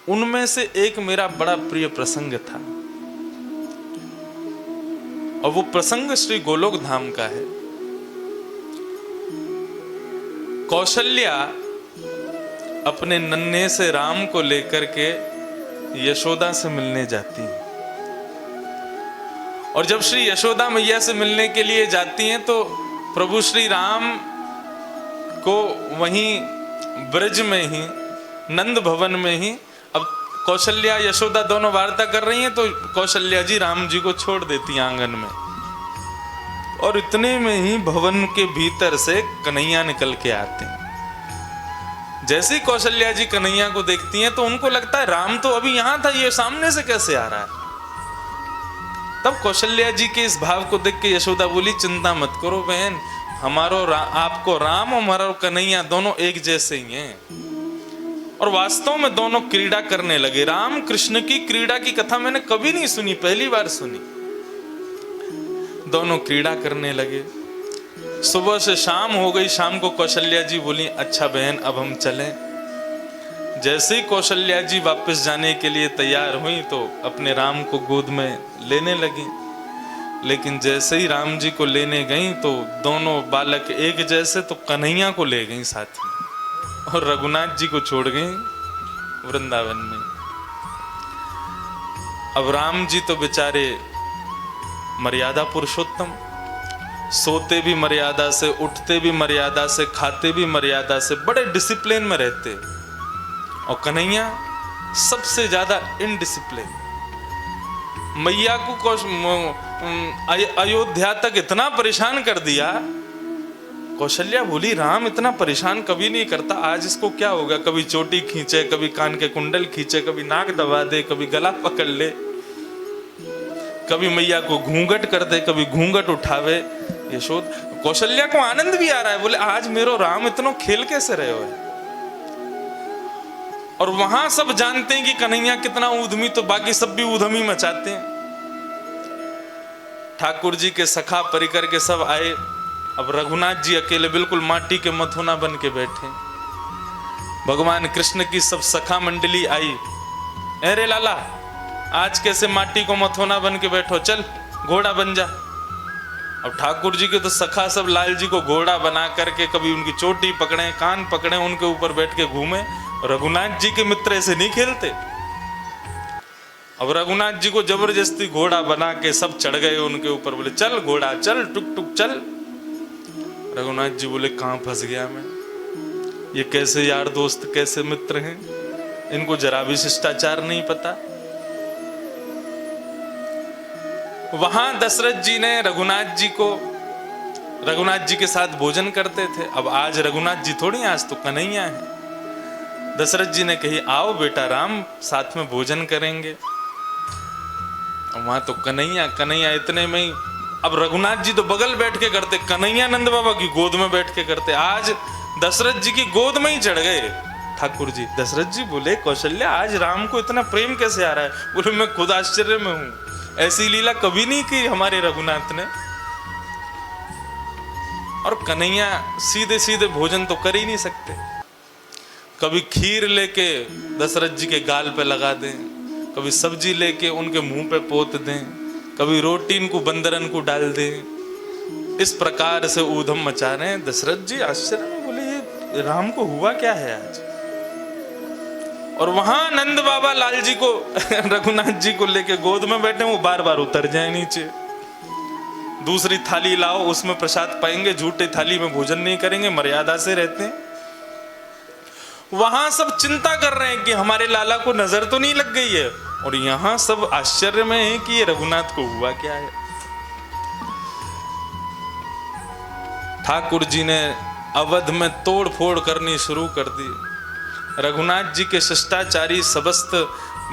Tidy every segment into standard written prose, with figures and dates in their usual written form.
उनमें से एक मेरा बड़ा प्रिय प्रसंग था, और वो प्रसंग श्री गोलोक धाम का है। कौशल्या अपने नन्हे से राम को लेकर के यशोदा से मिलने जाती है, और जब श्री यशोदा मैया से मिलने के लिए जाती हैं तो प्रभु श्री राम को वहीं ब्रज में ही, नंद भवन में ही, अब कौशल्या यशोदा दोनों वार्ता कर रही हैं, तो कौशल्या जी राम जी को छोड़ देती हैं आंगन में, और इतने में ही भवन के भीतर से कन्हैया निकल के आते हैं। जैसे ही कौशल्या जी कन्हैया को देखती हैं तो उनको लगता है राम तो अभी यहां था, ये सामने से कैसे आ रहा है। तब कौशल्या जी के इस भाव को देख के यशोदा बोली, चिंता मत करो बहन, आपको राम और हमारा कन्हैया दोनों एक जैसे ही हैं। और वास्तव में दोनों क्रीड़ा करने लगे। राम कृष्ण की क्रीड़ा की कथा मैंने कभी नहीं सुनी, पहली बार सुनी। दोनों क्रीड़ा करने लगे। सुबह से शाम हो गई, शाम को कौशल्या जी बोली, अच्छा बहन अब हम चलें। जैसे ही कौशल्या जी वापस जाने के लिए तैयार हुई तो अपने राम को गोद में लेने लगी, लेकिन जैसे ही राम जी को लेने गई तो दोनों बालक एक जैसे, तो कन्हैया को ले गई साथ में और रघुनाथ जी को छोड़ गई वृंदावन में। अब राम जी तो बेचारे मर्यादा पुरुषोत्तम, सोते भी मर्यादा से, उठते भी मर्यादा से, खाते भी मर्यादा से, बड़े डिसिप्लिन में रहते। और कन्हैया सबसे ज्यादा इनडिसिप्लिन। मैया को अयोध्या तक इतना परेशान कर दिया। कौशल्या बोली, राम इतना परेशान कभी नहीं करता, आज इसको क्या होगा। कभी चोटी खींचे, कभी कान के कुंडल खींचे, कभी नाक दबा दे, कभी गला पकड़ ले, कभी मैया को घूंघट कर दे, कभी घूंघट उठावे। यशोद कौशल्या को आनंद भी आ रहा है, बोले आज मेरो राम इतना खेल कैसे रहे हो। और वहां सब जानते हैं कि कन्हैया कितना ऊधमी, तो बाकी सब भी ऊधमी मचाते हैं। ठाकुर जी के सखा परिकर के सब आए। अब रघुनाथ जी अकेले बिल्कुल माटी के मथुना बन के बैठे। भगवान कृष्ण की सब सखा मंडली आई। अरे लाला, आज कैसे माटी को मथुना बन के बैठो, चल घोड़ा बन जा। अब ठाकुर जी के तो सखा सब लाल जी को घोड़ा बना करके कभी उनकी चोटी पकड़े, कान पकड़े, उनके ऊपर बैठ के घूमे। रघुनाथ जी के मित्र ऐसे नहीं खेलते। अब रघुनाथ जी को जबरदस्ती घोड़ा बना के सब चढ़ गए उनके ऊपर, बोले चल घोड़ा चल, टुक टुक चल। रघुनाथ जी बोले कहां फंस गया मैं, ये कैसे यार दोस्त, कैसे मित्र हैं, इनको जरा भी शिष्टाचार नहीं पता। वहां दशरथ जी ने रघुनाथ जी के साथ भोजन करते थे। अब आज रघुनाथ जी थोड़ी, आज तो कन्हैया है। दशरथ जी ने कही, आओ बेटा राम, साथ में भोजन करेंगे। वहां तो कन्हैया इतने में ही, अब रघुनाथ जी तो बगल बैठ के करते, कन्हैया नंद बाबा की गोद में बैठ के करते। आज दशरथ जी की गोद में ही चढ़ गए ठाकुर जी। दशरथ जी बोले, कौशल्या आज राम को इतना प्रेम कैसे आ रहा है। बोले मैं खुद आश्चर्य में हूं, ऐसी लीला कभी नहीं की हमारे रघुनाथ ने। और कन्हैया सीधे सीधे भोजन तो कर ही नहीं सकते। कभी खीर लेके दशरथ जी के गाल पे लगा दें, कभी सब्जी लेके उनके मुंह पे पोत दें, कभी रोटी इनको बंदरन को डाल दें। इस प्रकार से ऊधम मचा रहे हैं। दशरथ जी आश्चर्य में बोले, ये राम को हुआ क्या है आज। और वहां नंद बाबा लाल जी को रघुनाथ जी को लेके गोद में बैठे, वो बार बार उतर जाए नीचे। दूसरी थाली लाओ, उसमें प्रसाद पाएंगे, झूठे थाली में भोजन नहीं करेंगे, मर्यादा से रहते हैं। वहां सब चिंता कर रहे हैं कि हमारे लाला को नजर तो नहीं लग गई है, और यहां सब आश्चर्य में है कि ये रघुनाथ को हुआ क्या है। ठाकुर जी ने अवध में तोड़ फोड़ करनी शुरू कर दी। रघुनाथ जी के शिष्टाचारी समस्त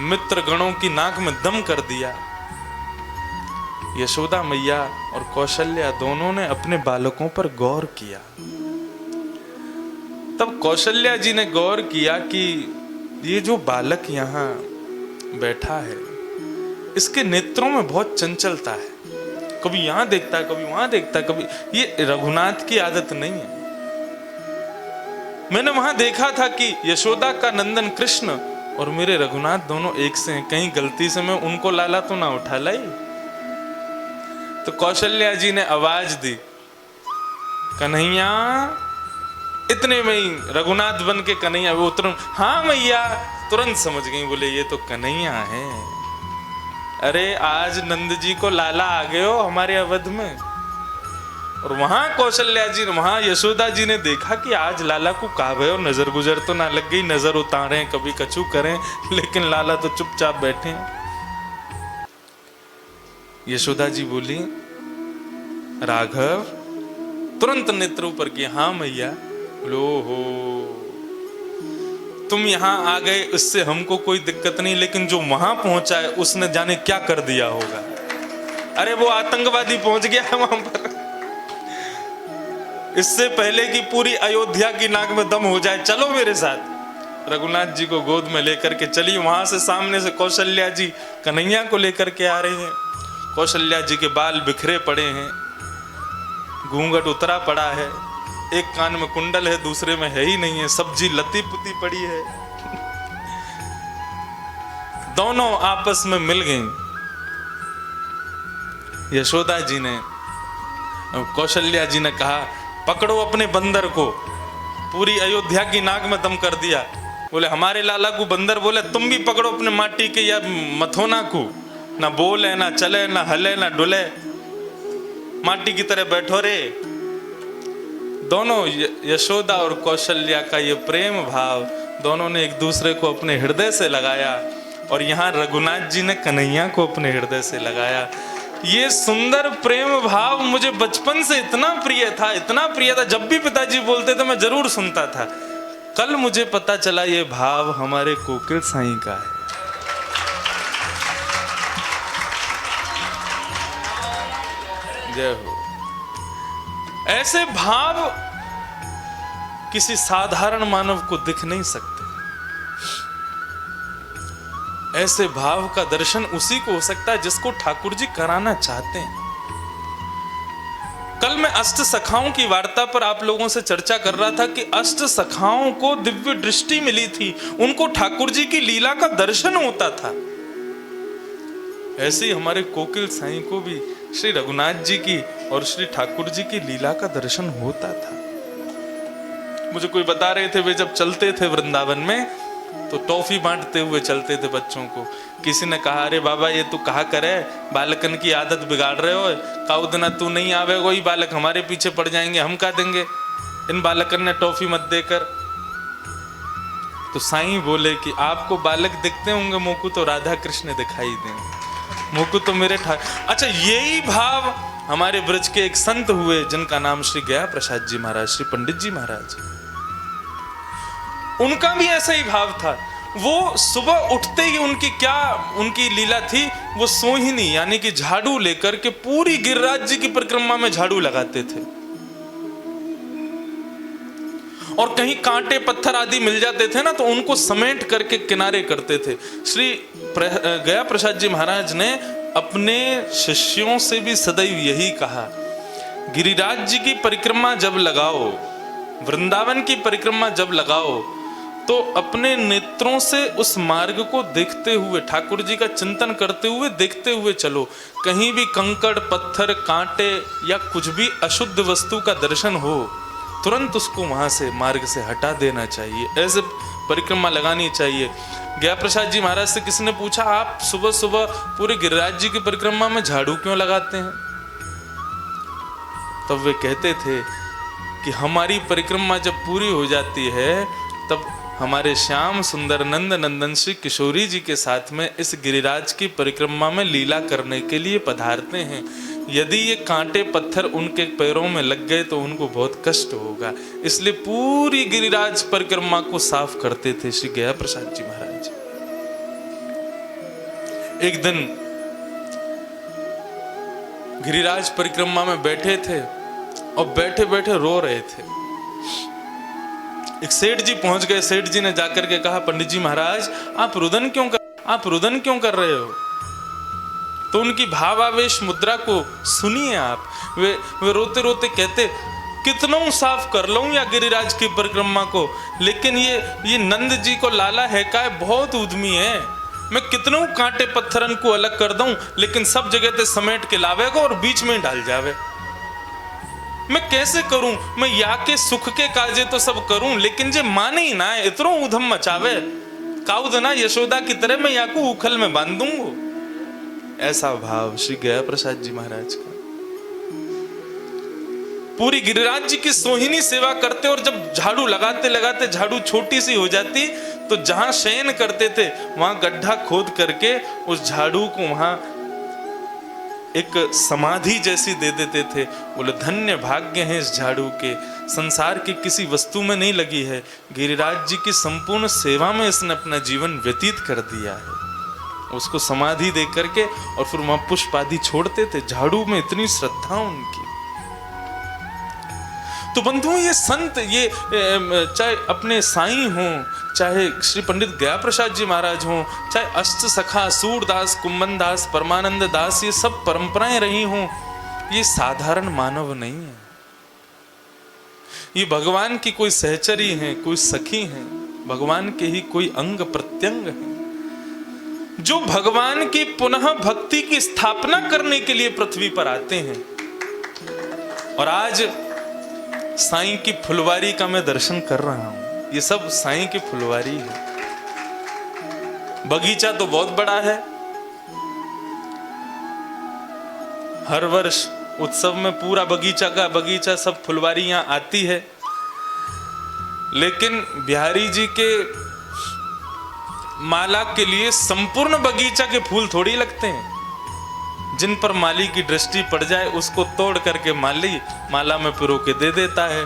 मित्र गणों की नाक में दम कर दिया। यशोदा मैया और कौशल्या दोनों ने अपने बालकों पर गौर किया। तब कौशल्या जी ने गौर किया कि ये जो बालक यहाँ बैठा है, इसके नेत्रों में बहुत चंचलता है, कभी यहाँ देखता है, कभी वहां देखता है, कभी, ये रघुनाथ की आदत नहीं है। मैंने वहां देखा था कि यशोदा का नंदन कृष्ण और मेरे रघुनाथ दोनों एक से हैं, कहीं गलती से मैं उनको लाला तो ना उठा लाई। तो कौशल्या जी ने आवाज दी, कन्हैया। इतने में ही रघुनाथ बन के कन्हैया वो तुरंत, हाँ मैया, तुरंत समझ गई, बोले ये तो कन्हैया है। अरे आज नंद जी को लाला आ गए हो हमारे अवध में। और वहां कौशल्या जी, वहां यशोदा जी ने देखा कि आज लाला को कहा भयो, नजर गुजर तो ना लग गई, नजर उतारे कभी कछु करें, लेकिन लाला तो चुपचाप बैठे हैं। यशोदा जी बोली, राघव, तुरंत नेत्र ऊपर किए, हाँ मैया। लो हो, तुम यहां आ गए उससे हमको कोई दिक्कत नहीं, लेकिन जो वहां पहुंचा है उसने जाने क्या कर दिया होगा। अरे वो आतंकवादी पहुंच गया है वहां पर, इससे पहले कि पूरी अयोध्या की नाक में दम हो जाए, चलो मेरे साथ। रघुनाथ जी को गोद में लेकर के चली। वहां से सामने से कौशल्या जी कन्हैया को लेकर के आ रहे हैं। कौशल्या जी के बाल बिखरे पड़े हैं, घूंघट उतरा पड़ा है, एक कान में कुंडल है, दूसरे में है ही नहीं है, सब्जी लती पुती पड़ी है। दोनों आपस में मिल गई। यशोदा जी ने, कौशल्या जी ने कहा, पकड़ो अपने बंदर को, पूरी अयोध्या की नाक में दम कर दिया। बोले हमारे लाला को बंदर बोले, तुम भी पकड़ो अपने माटी के या मथोना को, ना बोले ना चले ना हले ना डुले, माटी की तरह बैठो रे। दोनों यशोदा और कौशल्या का ये प्रेम भाव, दोनों ने एक दूसरे को अपने हृदय से लगाया, और यहाँ रघुनाथ जी ने कन्हैया को अपने हृदय से लगाया। ये सुंदर प्रेम भाव मुझे बचपन से इतना प्रिय था, इतना प्रिय था, जब भी पिताजी बोलते थे मैं जरूर सुनता था। कल मुझे पता चला ये भाव हमारे कोकिल साईं का है। जय हो। ऐसे भाव किसी साधारण मानव को दिख नहीं सकते। ऐसे भाव का दर्शन उसी को हो सकता है जिसको ठाकुर जी कराना चाहते हैं। कल मैं अष्ट सखाओं की वार्ता पर आप लोगों से चर्चा कर रहा था कि अष्ट सखाओं को दिव्य दृष्टि मिली थी, उनको ठाकुर जी की लीला का दर्शन होता था। ऐसे ही हमारे कोकिल साईं को भी श्री रघुनाथ जी की और श्री ठाकुर जी की लीला का दर्शन होता था। मुझे कोई बता रहे थे, वे जब चलते थे वृंदावन में तो टॉफी बांटते हुए चलते थे बच्चों को। किसी ने कहा, अरे बाबा ये तू कहा करे, बालकन की आदत बिगाड़ रहे हो, काउदना तू नहीं आवे, कोई बालक हमारे पीछे पड़ जाएंगे, हम क्या देंगे, इन बालकन ने टॉफी मत देकर। तो साईं बोले कि आपको बालक दिखते होंगे, मोकू तो राधा कृष्ण दिखाई देंगे, मोकू तो मेरे अच्छा यही भाव हमारे ब्रज के एक संत हुए जिनका नाम श्री गया प्रसाद जी महाराज, श्री पंडित जी महाराज। उनका भी ऐसा ही भाव था। वो सुबह उठते ही उनकी लीला थी, वो सोहिनी यानी कि झाड़ू लेकर के पूरी गिरिराज जी की परिक्रमा में झाड़ू लगाते थे। और कहीं कांटे पत्थर आदि मिल जाते थे ना, तो उनको समेट करके किनारे करते थे। श्री गया प्रसाद जी महाराज ने अपने शिष्यों से भी सदैव यही कहा, गिरिराज जी की परिक्रमा जब लगाओ, वृंदावन की परिक्रमा जब लगाओ, तो अपने नेत्रों से उस मार्ग को देखते हुए, ठाकुर जी का चिंतन करते हुए, देखते हुए चलो। कहीं भी कंकड़ पत्थर कांटे या कुछ भी अशुद्ध वस्तु का दर्शन हो, तुरंत उसको वहां से मार्ग से हटा देना चाहिए। ऐसे परिक्रमा लगानी चाहिए। गया प्रसाद जी महाराज से किसी ने पूछा, आप सुबह सुबह पूरे गिरिराज जी की परिक्रमा में झाड़ू क्यों लगाते हैं? तब वे कहते थे कि हमारी परिक्रमा जब पूरी हो जाती है, तब हमारे श्याम सुंदर नंद नंदन श्री किशोरी जी के साथ में इस गिरिराज की परिक्रमा में लीला करने के लिए पधारते हैं। यदि ये कांटे पत्थर उनके पैरों में लग गए तो उनको बहुत कष्ट होगा, इसलिए पूरी गिरिराज परिक्रमा को साफ करते थे श्री गया प्रसाद जी महाराज। एक दिन गिरिराज परिक्रमा में बैठे थे और बैठे बैठे रो रहे थे। एक सेठ जी पहुंच गए। सेठ जी ने जाकर के कहा, पंडित जी महाराज आप रुदन क्यों कर रहे हो? तो उनकी भावावेश मुद्रा को सुनिए आप। वे रोते रोते कहते कितनों साफ कर लूं या गिरिराज की परिक्रमा को, लेकिन ये नंद जी को लाला है का बहुत उद्यमी है। मैं कितनों कांटे पत्थरन को अलग कर दूं, लेकिन सब जगह ते समेट के लावेगा और बीच में डाल जावे। मैं कैसे करूं? मैं या के सुख के काजे तो सब करूं, लेकिन जे माने ही ना इतनो उधम मचावे, काउद ना यशोदा की तरह मैं या को उखल में बांध दूंगा। ऐसा भाव श्री गया प्रसाद जी महाराज का। पूरी गिरिराज जी की सोहिनी सेवा करते, और जब झाड़ू लगाते लगाते झाड़ू छोटी सी हो जाती तो जहां शयन करते थे वहां गड्ढा खोद करके उस झाड़ू को वहां एक समाधि जैसी दे देते थे। बोले धन्य भाग्य है इस झाड़ू के, संसार की किसी वस्तु में नहीं लगी है, गिरिराज जी की संपूर्ण सेवा में इसने अपना जीवन व्यतीत कर दिया है। उसको समाधि दे करके और फिर वहां पुष्प आदि छोड़ते थे। झाड़ू में इतनी श्रद्धा उनकी। तो बंधुओं, ये संत, ये चाहे अपने साईं हों, चाहे श्री पंडित गया प्रसाद जी महाराज हों, चाहे अष्ट सखा सूरदास, कुंभन दास, परमानंद दास, ये सब परंपराएं रही हों, ये साधारण मानव नहीं है। ये भगवान की कोई सहचरी हैं, कोई सखी हैं, भगवान के ही कोई अंग प्रत्यंग हैं, जो भगवान की पुनः भक्ति की स्थापना करने के लिए पृथ्वी पर आते हैं। और आज साईं की फुलवारी का मैं दर्शन कर रहा हूं। ये सब साईं की फुलवारी है। बगीचा तो बहुत बड़ा है। हर वर्ष उत्सव में पूरा बगीचा का बगीचा सब फुलवारियां आती है, लेकिन बिहारी जी के माला के लिए संपूर्ण बगीचा के फूल थोड़ी लगते हैं। जिन पर माली की दृष्टि पड़ जाए उसको तोड़ करके माला में पिरो के दे देता है।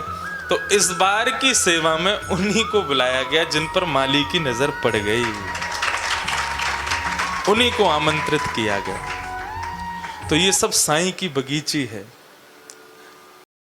तो इस बार की सेवा में उन्हीं को बुलाया गया जिन पर माली की नजर पड़ गई, उन्हीं को आमंत्रित किया गया। तो ये सब साईं की बगीची है।